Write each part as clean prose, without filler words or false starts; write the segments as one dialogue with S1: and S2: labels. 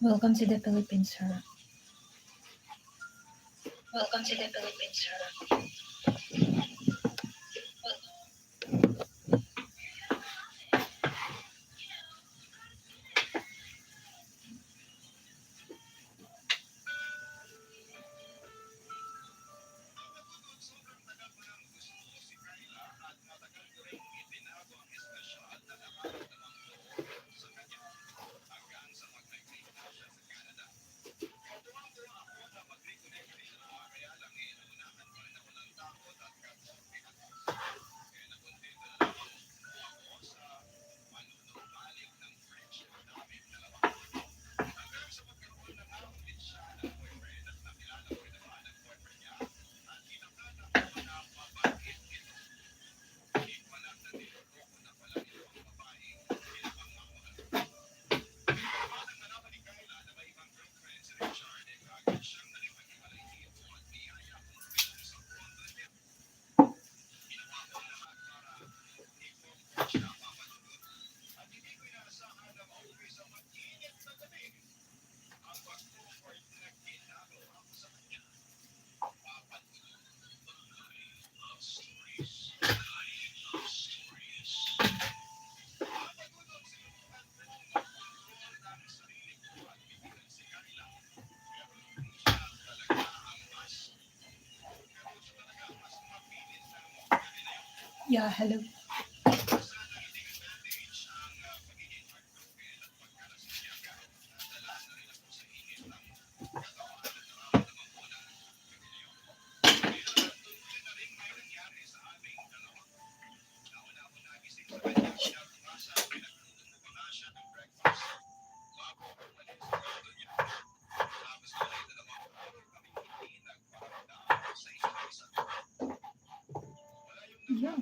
S1: Welcome to the Philippines, sir. Welcome to the Philippines, sir. Yeah, hello. Yeah.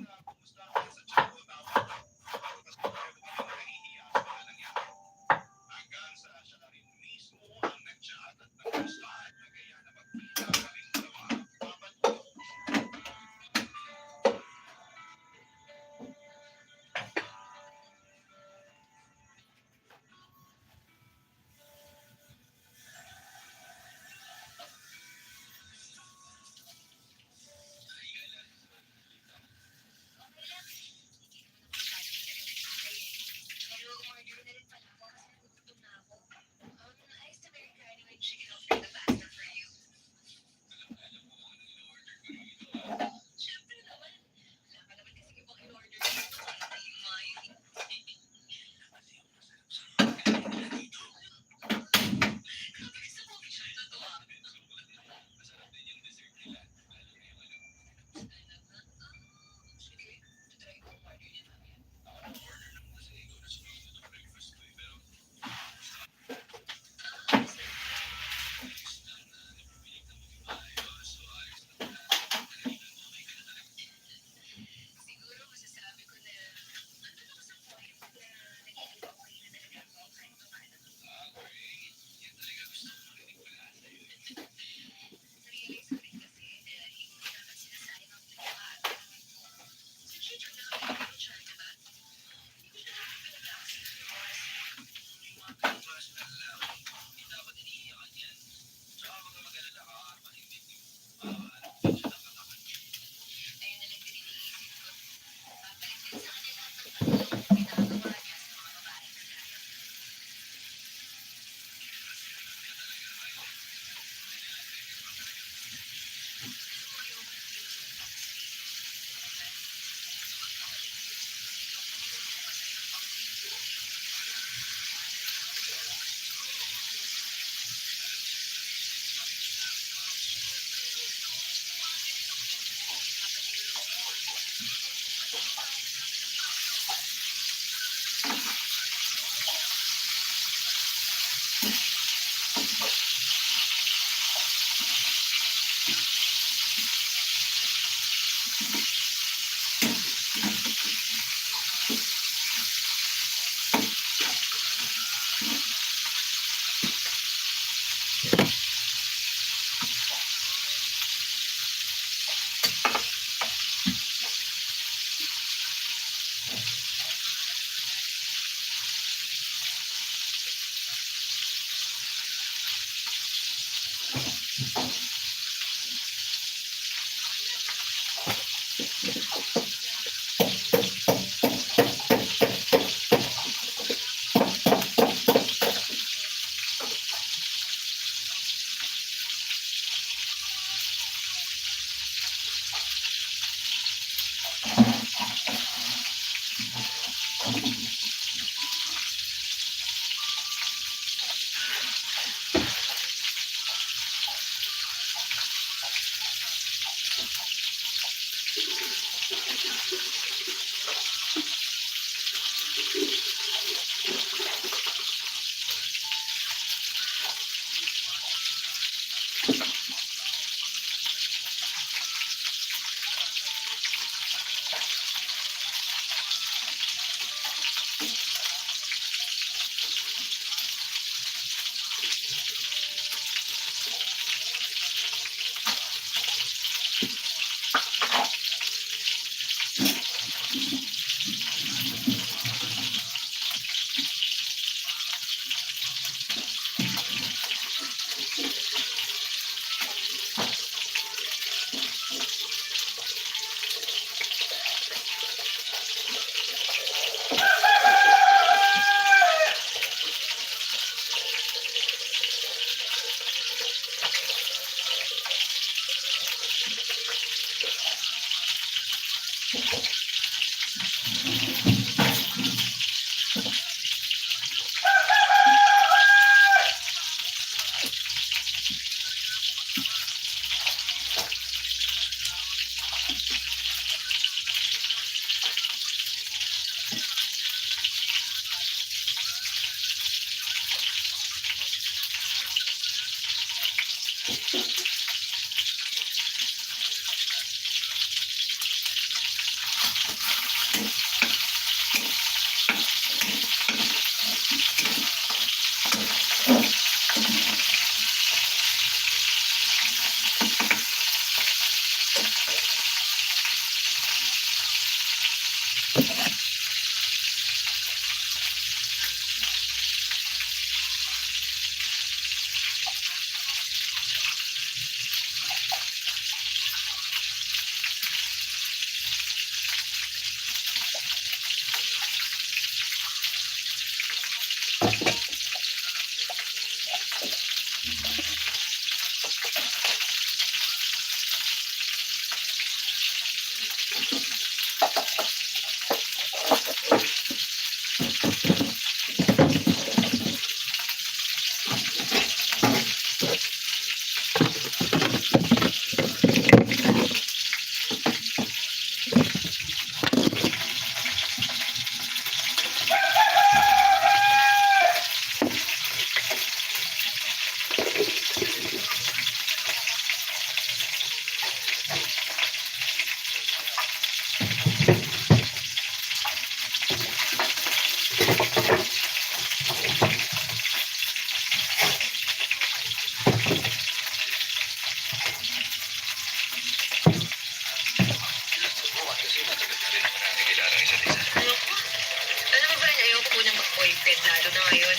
S2: Alam mo ba, ayoko munang mag-boyfriend, lalo na ngayon.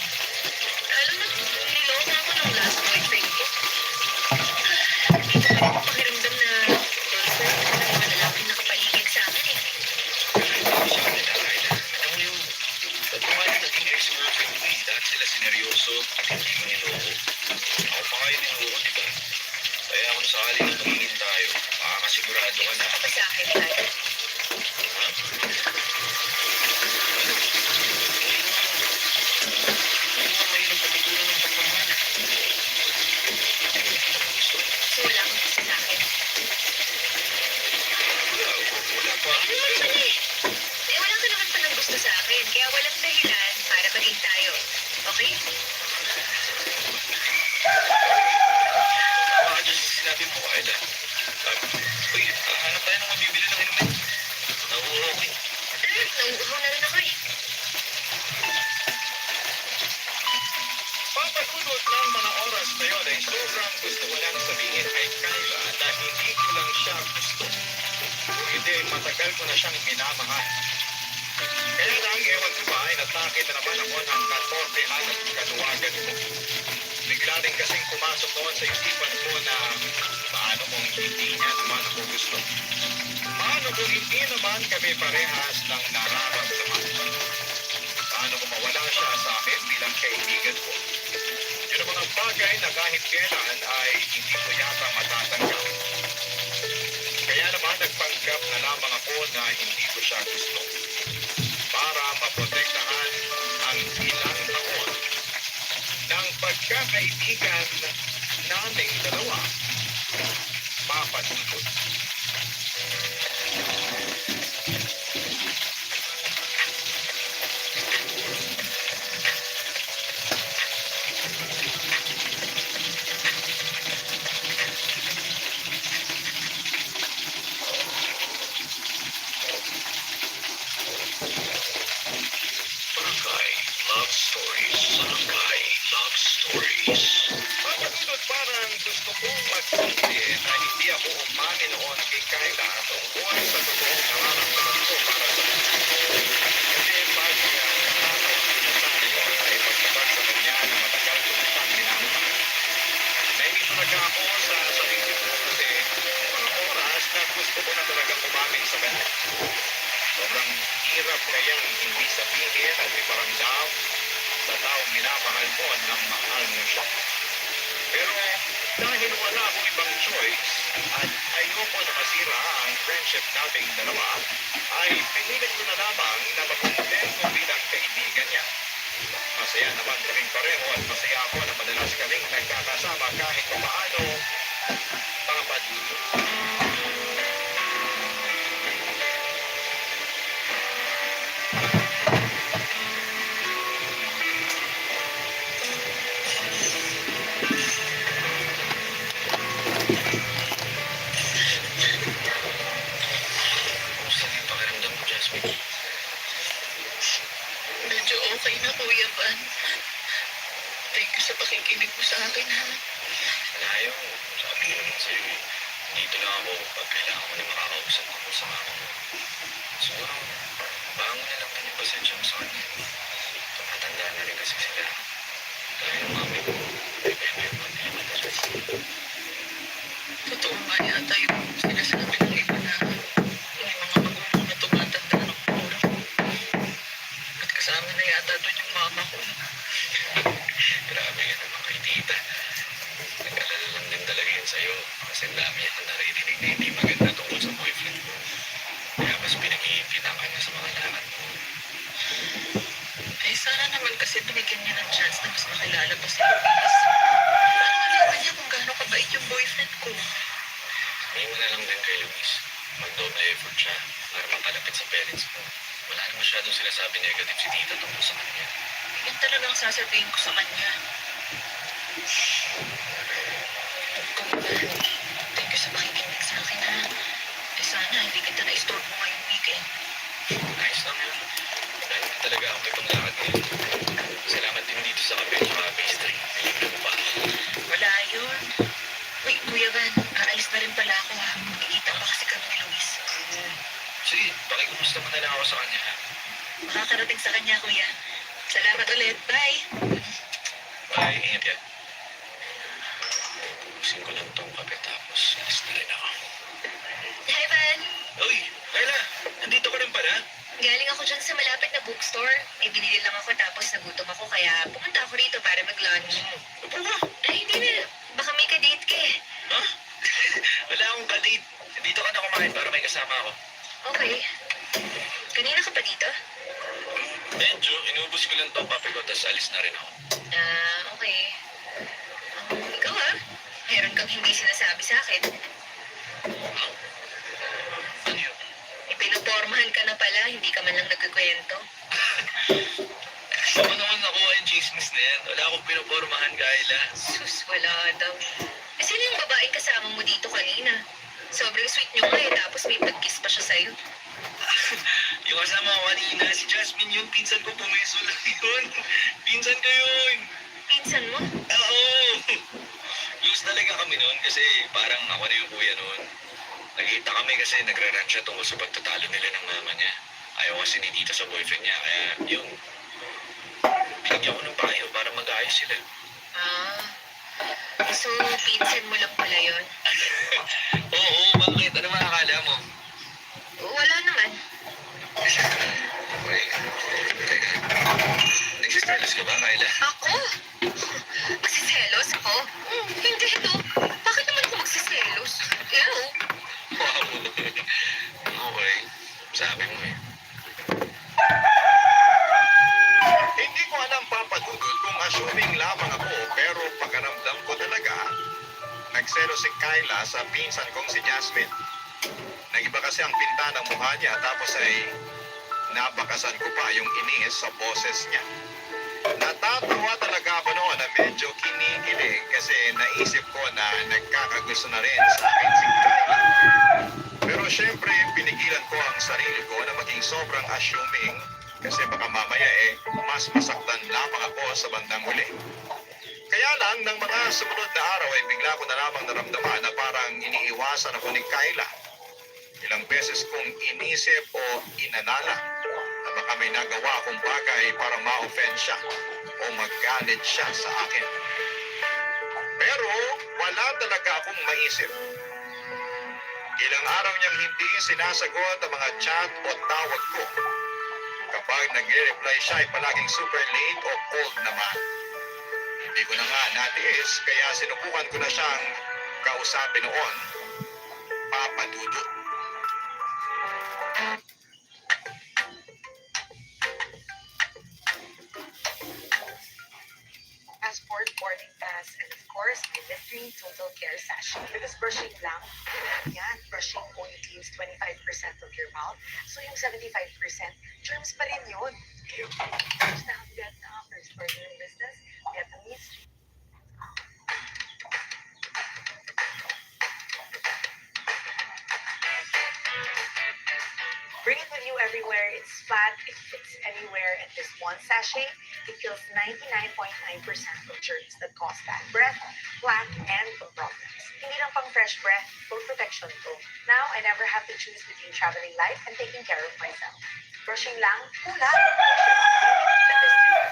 S2: Lalo na niloko ako ng last boyfriend ko. Hindi ko pa rin pakiramdam na girlfriend ko ng mga lalaking nakapaligid sa akin eh.
S3: Sabi na, Ayla, alam mo yung pagkuhan na naging ex-girlfriend ko eh, dahil sila sineryoso at hindi mo niloko. Ako pa kayo niloko, di ba? Kaya kung sakali na tumingin tayo, makakasigurado ka na.
S2: Ako pa sa akin, Dad.
S3: Mayroong patutunan ng pagmamahal.
S2: So wala akong gusto sa akin.
S3: Wala pa.
S2: Ano naman pala eh? Eh wala ka naman palang gusto sa akin, kaya walang dahilan para maging tayo. Okay?
S3: Baka dyan sinabi mo, Ayla. Uy, hanap tayo ng mabibili ng inumin. Nauuhaw ko eh.
S2: Nauuhaw na rin ako eh.
S3: Papagunot ng mga oras na yun ay sobrang gusto ko lang sabihin kay Kyla na hindi ko lang siya gusto. Kung hindi, matagal ko na siyang minamahal. Kaya lang, ewan ko ba, ay natake na naman ako ng katortehan at kaluwagan ko. Bigla rin kasing pumasok doon sa isipan ko na paano kung hindi niya naman ako gusto. Paano kung hindi naman kami parehas ng nararamdaman? Paano kung mawala siya sa akin bilang kaibigan ko? Yun ang mga bagay na kahit kailan ay hindi ko yata matatanggap. Kaya naman nagpanggap na lamang ako na hindi ko siya gusto. Para maprotektahan ang ilang taon ng pagkakaibigan naming dalawa, papadudod. Love stories. Mapagulot parang gusto kong magsabi na hindi ako umamin noon kay Kyla tungkol sa totoong nararamdaman ko para sa kanya. Kasi bago niya natapos sinasabi yun ay pagkabag sa kanya na matagal ko na siyang minamahal. Nainis talaga ako sa sarili ko kasi mga oras na gusto ko na talagang umamin sa kanya. Sobrang hirap kayang hindi sabihin at iparamdam sa taong minamahal mo na mahal mo siya. Pero dahil wala akong ibang choice at ayoko na masira ang friendship nating dalawa, ay pinilit ko na lamang na magkumpento bilang kaibigan niya. Masaya naman kaming pareho at masaya ako na madalas kaming nagkakasama kahit paano papadulot. Kumusta na yung pakiramdam mo, Jasmine?
S2: Medyo okay na, Kuya Van. Thank you sa pakikinig mo sa akin, ha?
S3: Ayaw, sabi ko naman sa'yo, dito lang ako pag kailangan ko na makakausap ako sa mama mo. Siguro, bago na lang din yung pasensya mo sa kanya. Tumatanda na rin kasi sila. Dahil yung mami ko, iba-iba yung mga nilamatas.
S2: Totoo nga yata yung sinasabi ng iba na may mga magulang na tumatanda ng puro. At kasama na yata doon yung mama ko.
S3: Grabe yan naman kay tita. Nag-alala lang din talaga yun sa'yo. Kasi ang dami yan na naririnig na hindi maganda tungkol sa boyfriend mo. Kaya mas pinag-iipitan ka niya sa mga lakad mo.
S2: Eh, sana naman kasi binigyan niya ng chance na mas makilala pa si Luis. Para malaman niya kung gaano kabait yung boyfriend ko.
S3: Sabihin mo na lang din kay Luis. Mag-double effort siya para mapalapit sa parents mo. Wala na masyadong sinasabi negative si tita tungkol sa kanya.
S2: Yan talagang sasabihin ko sa kanya. Thank you sa pakikinig sa akin, ha? Eh, sana hindi kita na-istorbo ngayong weekend.
S3: Ayos lang yun. Dahil naman talaga ako may panglakad ngayon. Salamat din dito sa kape at pastry. Nilibre mo pa.
S2: Wala yun. Wait, Kuya Van, aalis na rin pala ako, ha? Magkikita pa kasi kami ni Luis.
S3: Sige, pakikumusta mo na lang ako sa kanya. Ha?
S2: Makakarating sa kanya, Kuya. Salamat ulit. Bye!
S3: Bye, ingat yan. Ubusin ko lang tong kape tapos alis na rin ako.
S1: Hi, Van.
S3: Uy, Kayla, nandito ka rin pala?
S1: Galing ako dyan sa malapit na bookstore. May binili lang ako tapos nagutom ako kaya pumunta ako rito para mag-lunch.
S3: Upo ka.
S1: Ay, hindi na. Baka may ka-date ka eh.
S3: Ha? Wala akong kadate. Dito ka na kumain para may kasama ako.
S1: Okay. Kanina ka pa dito?
S3: Medyo, inubos ko lang tong kape ko tapos alis na rin ako.
S1: Ah, okay. Ikaw meron kang hindi sinasabi sa akin.
S3: Ano yun?
S1: Ipinopormahan ka na pala, hindi ka man lang nagkikwento.
S3: Ako naman nakuha yung chismis na yan. Wala akong pinopormahan, Kayla.
S1: Sus, wala daw. Eh, sino yung babaeng kasama mo dito kanina? Sobrang sweet niyo nga tapos may pag-kiss pa siya sa'yo.
S3: Yung kasama ko kanina, si Jasmine yung pinsan ko, pumeso lang yun. Pinsan ko yun.
S1: Pinsan mo?
S3: Oo. Close talaga kami noon kasi parang ako na yung kuya noon. Nagkita kami kasi nagrarant siya tungkol sa pagtatalo nila ng mama niya. Ayaw kasi ni tita sa boyfriend niya, kaya yun. Binigyan ko ng payo para mag-ayos sila.
S1: Ah, so pinsan mo lang pala yun?
S3: Oo, bakit? Ano makakala mo?
S1: Wala naman.
S3: Okay. Teka. Nagsisterless ka ba, Kayla?
S1: Ako? Magsiselos ako? Hindi to. Bakit naman ako magsiselos? Ew.
S3: Wow. Okay. Sabi mo eh. Hindi ko alam papadudod kung assuming lamang ako pero pakaramdam ko talaga nagselo si Kyla sa pinsan kong si Jasmine. Nagiba kasi ang pinta ng mukha niya tapos ay napakasan ko pa yung inis sa boses niya. Natatawa talaga ako noon na medyo kinikilig kasi naisip ko na nagkakagusto na rin sa akin si Kyla. Pero syempre, pinigilan ko ang sarili ko na maging sobrang assuming kasi baka mamaya mas masaktan lamang ako sa bandang huli. Kaya lang, ng mga sumunod na araw ay bigla ko na lamang naramdaman na parang iniiwasan ako ni Kyla. Ilang beses kong inisip o inanala na baka may nagawa akong bagay para ma-offend siya o magalit siya sa akin. Pero wala talaga akong maisip. Ilang araw niyang hindi sinasagot ang mga chat o tawag ko. Kapag nag-reply siya ay palaging super late o cold naman. Hindi ko na nga natiis kaya sinubukan ko na siyang kausapin noon, Papa Dudut.
S2: Passport, boarding pass, and of course, my littering total care session. Because brushing lang, yan, brushing only cleans 25% of your mouth. So yung 75%, germs pa rin yun. Now, Vietnam, first for your business, Vietnamese. Bring it with you everywhere. It's flat, it fits anywhere, and this one sachet, it kills 99.9% of germs that cause bad breath, plaque, and lung problems. Hindi lang pang fresh breath, full protection to. Now, I never have to choose between traveling light and taking care of myself. Brushing lang, hula. The best you.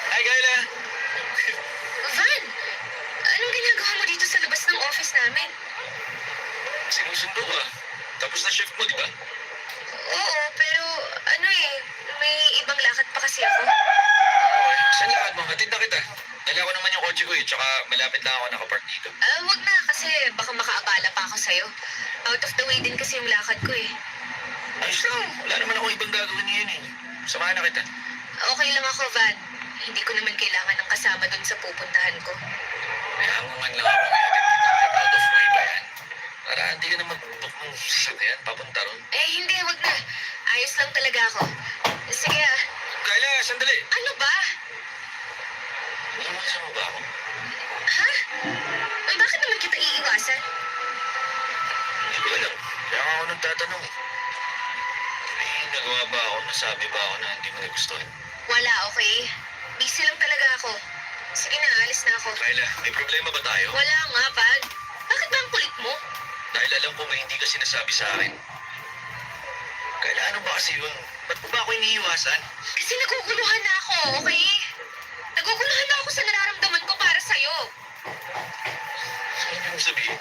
S3: Hi, Kyla!
S1: Van, anong ginagawa mo dito sa labas ng office namin?
S3: Sinusundo ka. Tapos na shift mo, di ba?
S1: Oo, pero ano may ibang lakad pa kasi ako.
S3: Okay. Saan lakad mo? Hatid na kita. Dala ko naman yung kotse ko tsaka malapit lang ako nakapark dito.
S1: Wag na kasi baka makaabala pa ako sa'yo. Out of the way din kasi yung lakad ko
S3: Ayos lang. Wala naman ako ibang gagawin ngayon Samahan na kita.
S1: Okay lang ako, Van. Hindi ko naman kailangan ng kasama dun sa pupuntahan ko.
S3: May hangungan lang ako ngayon. Out of way ba yan? Para hindi ka na mag-book ng sasakyan papunta ron.
S1: Hindi, wag na. Ayos lang talaga ako. Sige
S3: Kyla, sandali!
S1: Ano ba?
S3: Iiwasan mo ba ako?
S1: Ha? Ay, bakit naman kita iiwasan?
S3: Hindi ko alam. Kaya ako nagtatanong May nagawa ba ako? Nasabi ba ako na hindi mo nagustuhan?
S1: Wala, okay? Busy lang talaga ako. Sige na, alis na ako.
S3: Kyla, may problema ba tayo?
S1: Wala nga, Van. Bakit ba ang kulit mo?
S3: Dahil alam ko may hindi ka sinasabi sa akin. Kyla, ano ba kasi yun? Ba't mo ba ako iniiwasan?
S1: Kasi naguguluhan na ako, okay? Naguguluhan na ako sa nararamdaman ko para sa'yo.
S3: Ano mo sabihin?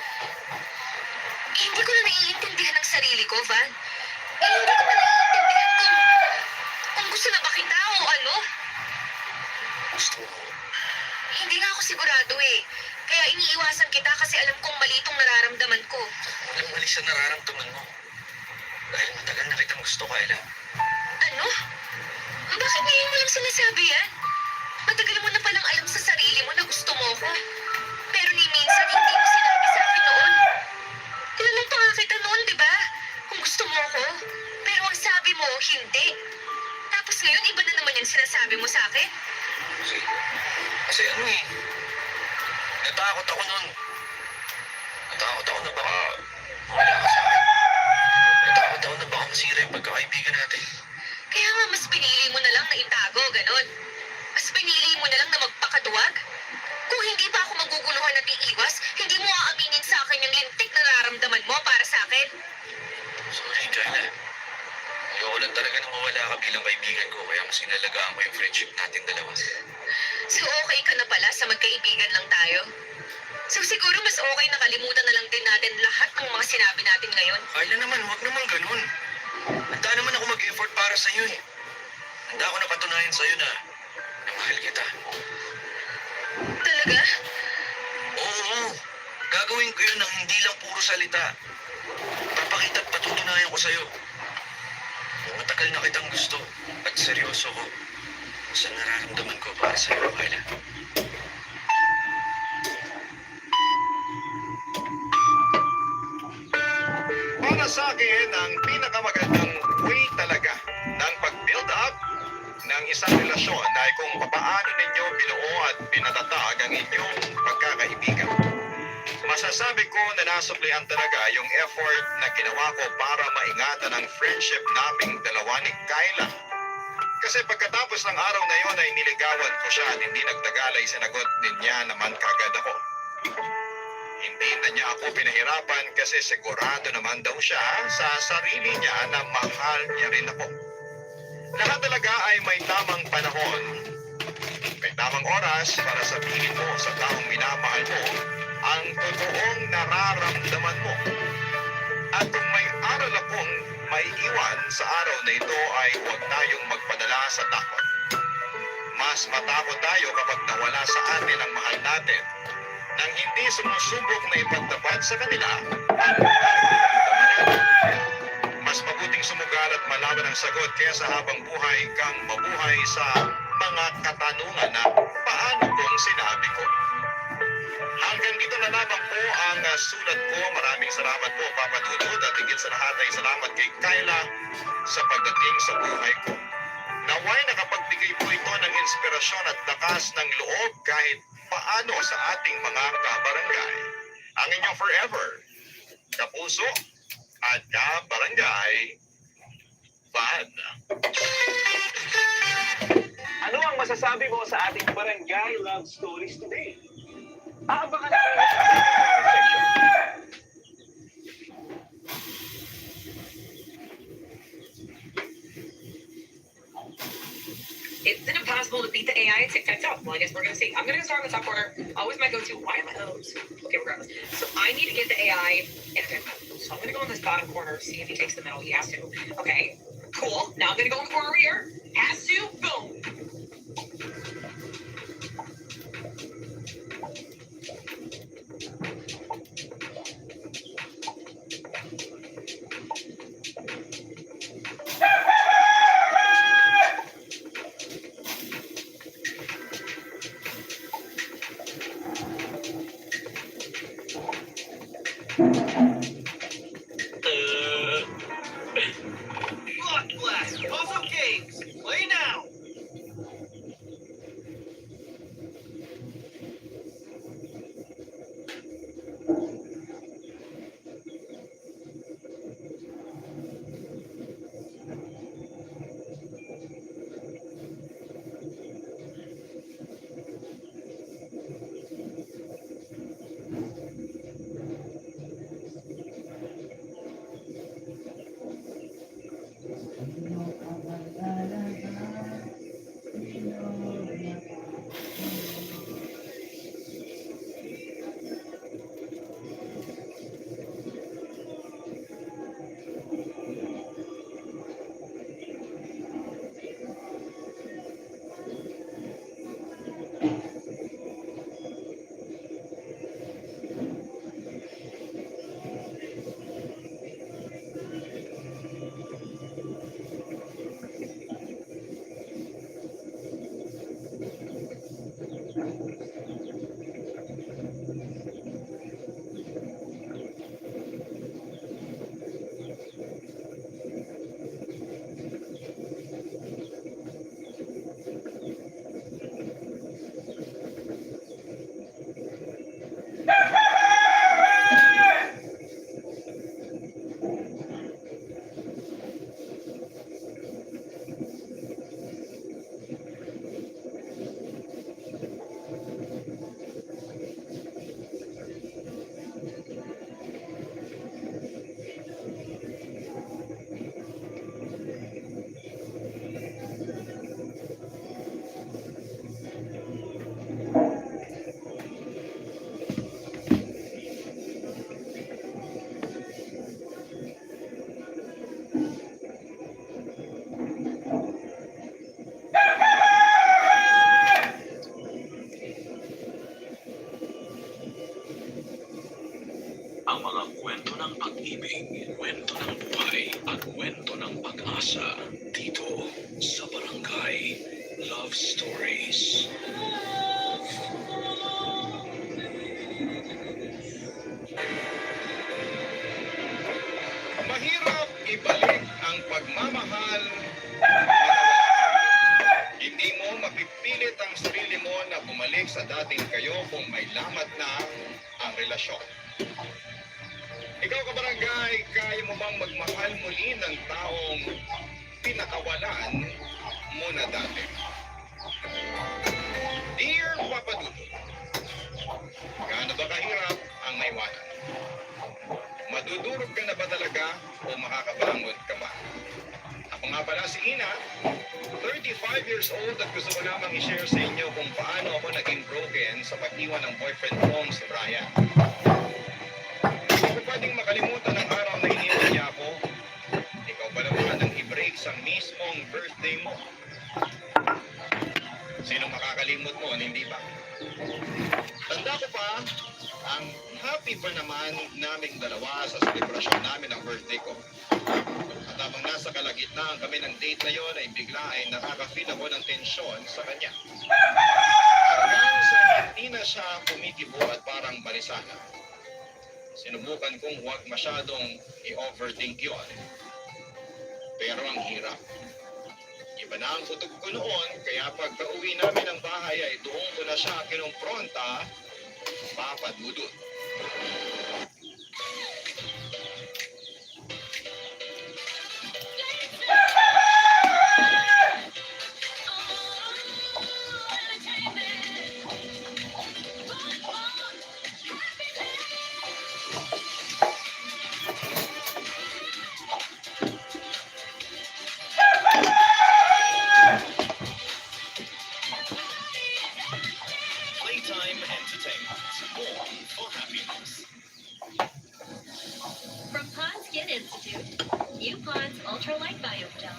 S1: Hindi ko na naiintindihan ang sarili ko, Van. Hindi ko na naiintindihan kung gusto na ba kita o ano.
S3: Gusto mo?
S1: Hindi nga ako sigurado Kaya iniiwasan kita kasi alam kong mali itong nararamdaman ko.
S3: Walang mali sa nararamdaman mo. Dahil matagal na kitang gusto, Kyla.
S1: Ano? Bakit ngayon mo lang sinasabi yan? Matagal mo na palang alam sa sarili mo na gusto mo ko. Pero ni minsan hindi mo sinabi sa akin noon. Tinanong pa nga kita noon, di ba? Kung gusto mo ako. Pero ang sabi mo, hindi. Tapos ngayon, iba na naman yung sinasabi mo sa akin.
S3: Kasi natakot ako nun. Natakot ako na baka wala ka sa akin. Natakot ako na baka masira yung pagkakaibigan natin.
S1: Kaya nga, mas pinili mo na lang na itago, ganon. Mas pinili mo na lang na magpakaduwag. Kung hindi pa ako maguguluhan at iiwas, hindi mo aaminin sa akin yung lintik na nararamdaman mo para sa akin.
S3: Sorry, Kyla. Ayoko lang talaga na mawala ka bilang kaibigan ko, kaya mas inalagaan ko yung friendship natin dalawa.
S1: So okay ka na pala sa magkaibigan lang tayo? So siguro mas okay na kalimutan na lang din natin lahat ng mga sinabi natin ngayon.
S3: Kyla naman, huwag naman ganun. Handa naman ako mag-effort para sa'yo Handa ako na patunayan sa'yo na mahal kita.
S1: Talaga?
S3: Oo, gagawin ko yun ng hindi lang puro salita. Papakita at patutunayan ko sa'yo. Matagal na kitang gusto at seryoso ko sa nararamdaman ko para sa'yo, Kyla. Para sa akin, ang pinakamagandang way talaga ng pag-build up ng isang relasyon ay kung papaano ninyo binuo at pinatatag ang inyong pagkakaibigan. Masasabi ko na nasuklian talaga yung effort na ginawa ko para maingatan ang friendship naming dalawa ni Kyla. Kasi pagkatapos ng araw na yon ay niligawan ko siya at hindi nagtagal ay sinagot din niya naman kagad ako. Hindi na niya ako pinahirapan kasi sigurado naman daw siya sa sarili niya na mahal niya rin ako. Lahat talaga ay may tamang panahon, may tamang oras para sabihin mo sa taong minamahal mo ang totoong nararamdaman mo. At kung may aral akong may iwan sa araw na ito ay huwag tayong magpadala sa takot. Mas matakot tayo kapag nawala sa atin ang mahal natin nang hindi sumusubok na ipagtapat sa kanila ang mas mabuting sumugal at malaman ang sagot kaysa habang buhay kang mabuhay sa mga katanungan na paano kung sinabi ko. Hanggang dito na lamang po ang sulat ko. Maraming salamat po, Papa Dudut, at higit sa lahat ay salamat kay Kyla sa pagdating sa buhay ko. Naway nakapagbigay po ito ng inspirasyon at lakas ng loob kahit paano sa ating mga kabarangay. Ang inyong forever, kapuso at kabarangay, Van.
S4: Ano ang masasabi mo sa ating barangay love stories today? Aabangan natin sa comment section.
S2: It's impossible to beat the AI at TikTok. Well, I guess we're gonna see. I'm gonna start in the top corner. Always my go-to. Why am I O's? Okay, regardless. So I need to get the AI. So I'm gonna go in this bottom corner, see if he takes the middle. He has to. Okay, cool. Now I'm gonna go in the corner over here. Has to. Boom.
S4: Blood Blast, puzzle games, play now!
S5: Ang mga kwento ng pag-ibig, kwento ng buhay, at kwento ng pag-asa dito sa Barangay Love Stories.
S3: Mahirap ibalik ang pagmamahal. Hindi mo mapipilit ang sarili mo na bumalik sa natin kayo kung may lamat na ang relasyon. Ikaw kabarangay, kaya mo bang magmahal muli ng taong pinakawalan mo na dati? Dear Papa Dudut, gaano ba kahirap ang maiwanan? Madudurog ka na ba talaga o makakabangon ka ba? Ako nga pala si Ina, 35 years old at gusto ko lamang i-share sa inyo kung paano ako naging broken sa pag-iwan ng boyfriend kong si Brian. Hindi ko pwedeng makalimutan ang araw na iniwan niya ako. Ikaw pa naman ang i-break sa mismong birthday mo. Sino makakalimot mo, hindi ba? Tanda ko pa, ang happy pa naman naming dalawa sa selebrasyon namin ng birthday ko. At habang nasa kalagitnaan kami ng date na yon ay bigla ay nakaka-feel ako ng tensyon sa kanya. Hanggang sa hindi na siya kumikibo at parang barisana. Sinubukan kong huwag masyadong i-overthink yon. Pero ang hirap. Iba na ang kutob ko noon, kaya pagka uwi namin ng bahay ay doon ko na siya kinumpronta, Papa Dudut.
S5: Playtime Entertainment. More for happiness.
S6: From Pond Skin Institute, new Pond's Ultralight Biogel.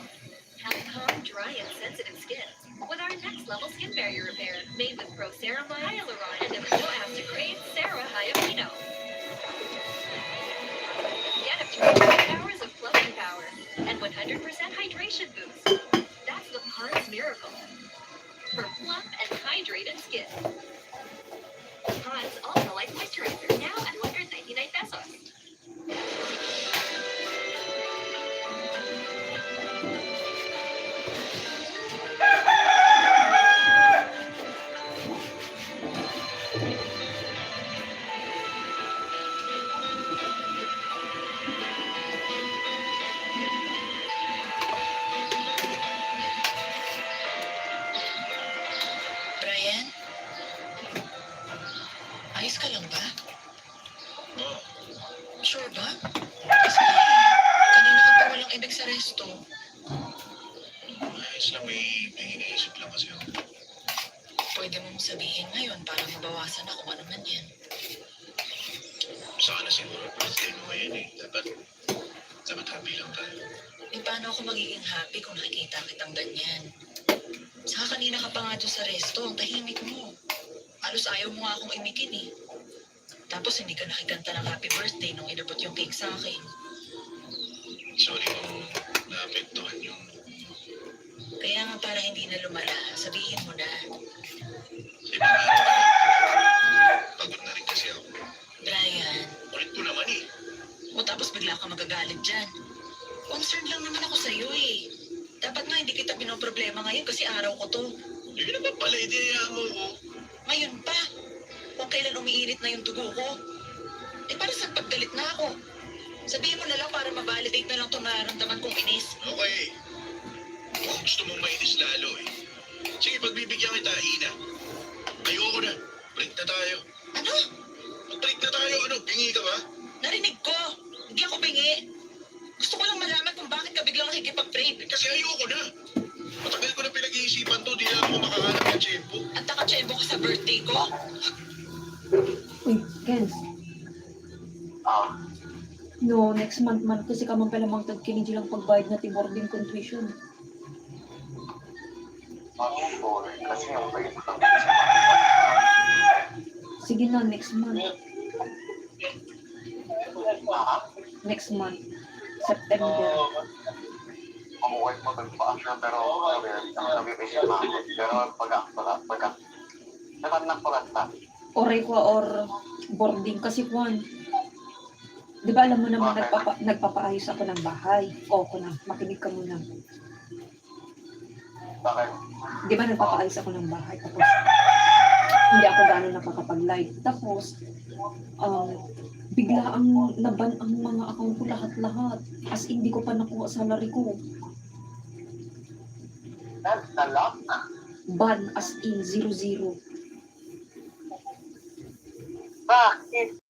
S6: Help calm dry and sensitive skin with our next level skin barrier repair made with Proceramide, Hyaluron, and amino acid grade Sara-Hyamino. Get up to 8 hours of plumping power and 100% hydration boost. That's the Pond's miracle for plump and hydrated skin. Pond's Ultralight Moisturizer now at 199 pesos.
S2: Brian? Ayos ka lang ba?
S3: Oh,
S2: Sure ba? Kasi kanina ka pa walang ibig sa resto.
S3: ayos lang, may iniisip lang kasi ako.
S2: Pwede mong sabihin ngayon para mabawasan na kung ano man yan.
S3: Sana siguro birthday mo ngayon eh. Dapat happy lang tayo.
S2: Eh, paano ako magiging happy kung nakikita kitang ganyan? Saka kanina ka pa nga doon sa resto, ang tahimik mo. Halos ayaw mo nga akong imikin eh. Tapos hindi ka nakikanta ng happy birthday nung inabot yung cake sa akin.
S3: Sorry kung naapektuhan yung...
S2: Kaya nga para hindi na lumala, sabihin mo na.
S3: Ibang araw. Pagod na rin kasi ako.
S2: Brian,
S3: Ulit ko naman eh.
S2: o tapos bigla ka magagalit dyan. Concerned lang naman ako sa'yo eh. Dapat nga hindi kita pinoproblema ngayon kasi araw ko to.
S3: Hindi naman pala, ideyaan mo ko.
S2: Ngayon pa, kung kailan umiinit na yung dugo ko. Eh para sa paggalit na ako. Sabihin mo na lang para ma-validate na lang itong nararamdaman kong inis.
S3: Okay. Kung gusto mong mainis lalo eh. Sige, pagbibigyan kita, Ina. Ayoko na. Break na tayo.
S2: Ano?
S3: Break na tayo. Ano, bingi ka ba?
S2: Narinig ko. Hindi ako bingi. Gusto ko lang malaman kung bakit ka biglang nakikipag-break.
S3: Eh, kasi ayoko na. Matagal ko na pinag-iisipan to. Di na ako makahanap ng tiyempo.
S2: At nakachembo ka sa birthday ko.
S7: Uy, Kens. No, next month man kasi ka man pala magtagkinig lang pagbayad na boarding con tuition.
S8: Kasi yung bayad ko
S7: Sige na, next month. Next month. September.
S8: Umuwi mo doon pa siya, pero nabibisit na ako. Pero pagka naman na.
S7: Oray ko or boarding kasi Juan. Di ba alam mo naman nagpapaayos ako ng bahay. O ko na, makinig ka muna.
S8: Bakit?
S7: Di ba nagpapaayos ako ng bahay tapos hindi ako gano'n nakakapag-live. Tapos, bigla ang naban ang mga account ko lahat-lahat. As in, hindi ko pa nakuha salary ko.
S8: Nalak?
S7: Ban as in 0-0.
S8: Bakit?